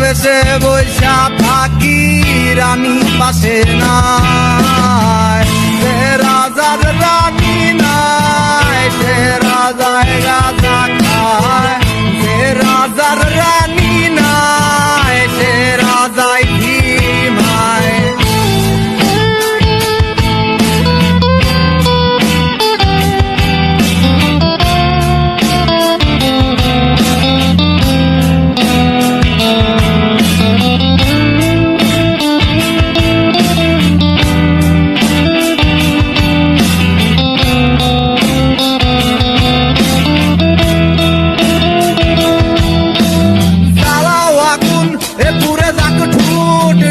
দেশে বৈশা থাকি রানী পাশে নাই, সে রাজার রানী নাই, সে রাজায় রাজা খায়, সে রাজার রানী নাই, সে রাজায় ঘিমায়।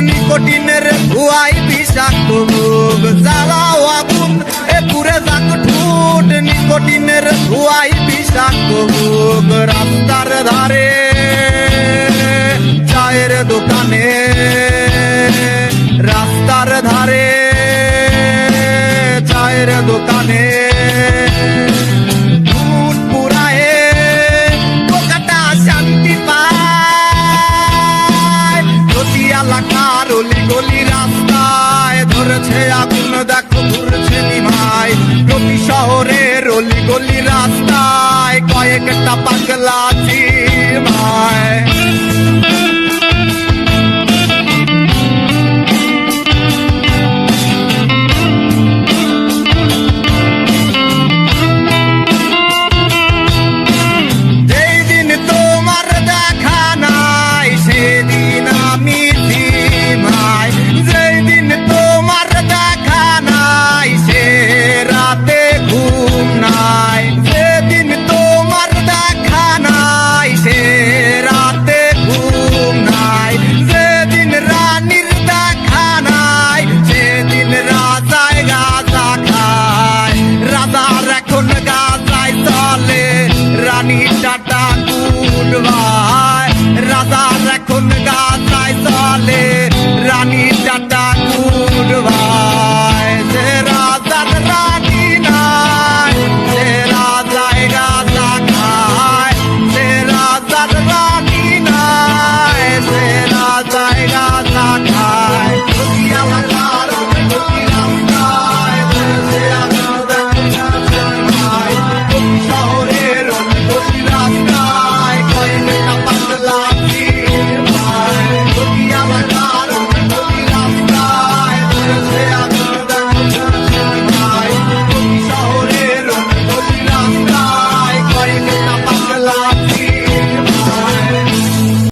নিকোটিনের ধোঁয়ায় বিষাক্ত রোগ, জ্বালাও আগুন এ পুরে যাক ঠোঁট, নিকোটিনের ধোঁয়ায় বিষাক্ত রোগ। রাস্তার ধারে চায়ের দোকানে, রাস্তার ধারে চায়ের দোকানে দুধ পুরায়ে পোকাটা শান্তি পায়। প্রতি এলাকার অলি গলি রাস্তায় ধরেছে আগুন, দেখো ঘুরছে নিভাই। প্রতি শহরের অলি গলি রাস্তায় কয়েকটা পাগলা চিমায়।